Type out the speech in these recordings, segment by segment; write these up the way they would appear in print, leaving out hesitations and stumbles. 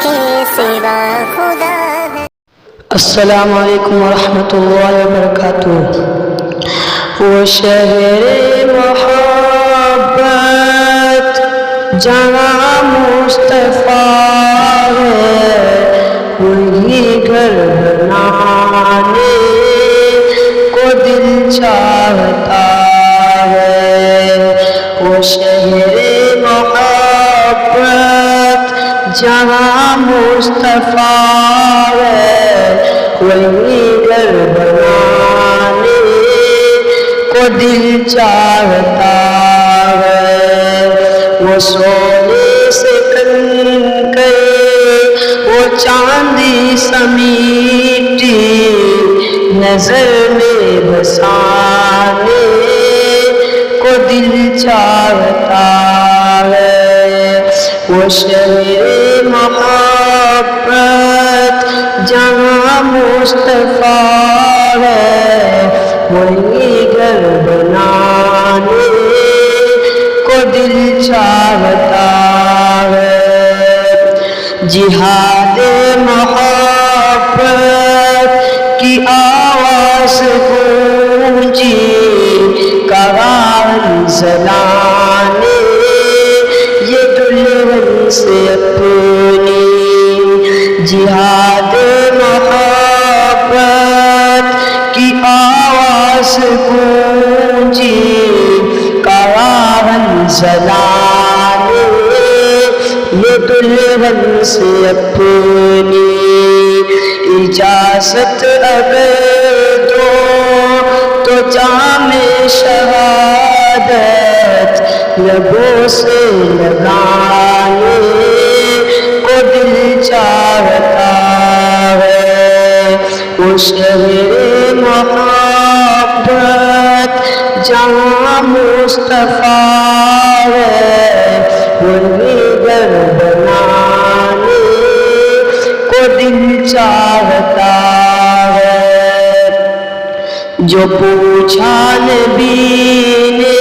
کے سوا خدا ہے۔ السلام علیکم ورحمۃ اللہ وبرکاتہ۔ وہ شہر محبت جہاں مصطفیٰ ہے، وہی گھر بنانے کو دل چاہتا ہے۔ وہ شہر محبت جہاں مصطفیٰ ہے، وہی گھر بنانے کو دل چاہتا ہے۔ وہ سونے سے کنکر، وہ چاندی سمیٹی نظر میں بسانے کو دل چاہتا ہے۔ وہ شہر محبت جہاں مصطفیٰ ہے، وہی گھر بنانے کو دل چاہتا ہے۔ جہاد محبت کی آواز گونجی قرار زلانے یہ دلہن سے اپنی۔ جہاد محبت کی آواز گونجی قرار زلانے یہ دلہن سے اپنی۔ اجازت اگر دو تو جام شہادت لبوں سے لگانے کو دل چاہتا ہے۔ وہ شہر محبت جہاں مصطفیٰ ہے، وہی گھر بنانے کو دل چاہتا ہے۔ جو پوچھا نبی نے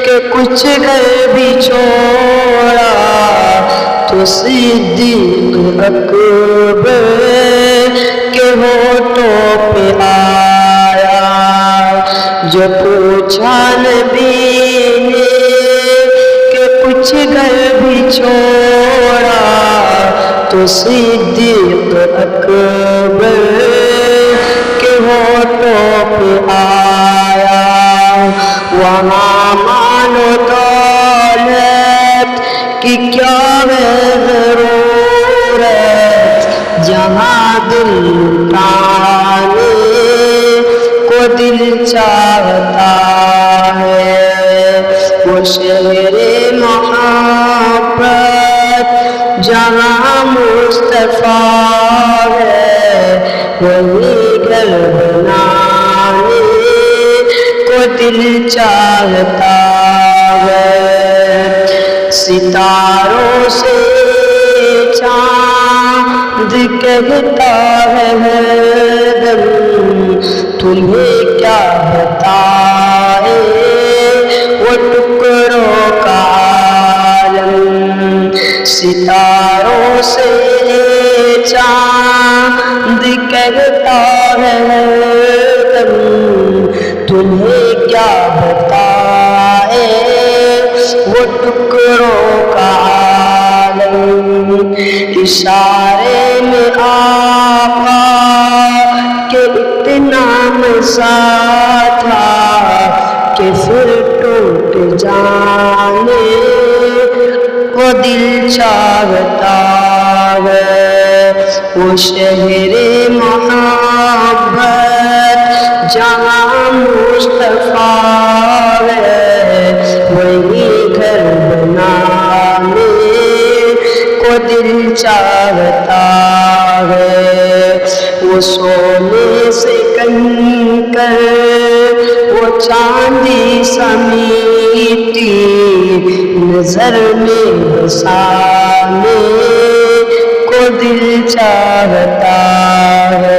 کہ کچھ گھر بھی چھوڑا، تو صدیق اکبر کے ہونٹوں پہ آیا۔ جو پوچھا نبی نے کہ کچھ گھر بھی چھوڑا، تو صدیق اکبر کے ہونٹوں پہ آیا۔ وہاں مال و دولت کی کیا ہے ضرورت، جہاں دل لٹانے کو دل چاہتا ہے۔ وہ شہر محبت جہاں مصطفیٰ ہے، وہی گھر بنانے کو دل چاہتا ہے۔ ستاروں سے چاند کہتا ہے ہر دم، تمہیں کیا بتائے وہ ٹکڑوں کا عالم۔ ستاروں سے چاند کہتا ہے ہر دم، تمہیں کیا بتائے وہ ٹکڑوں کا عالم۔ اشارے میں آقا کہ اتنا مزہ تھا کہ پھر ٹوٹ جانے کو دل چاہتا ہے۔ وہ شہر محبت جہاں مصطفیٰ ہے، وہی گھر بنانے کو دل چاہتا ہے۔ وہ سونے سے کنکر، وہ چاندی سمیٹی نظر میں بسانے کو دل چاہتا ہے۔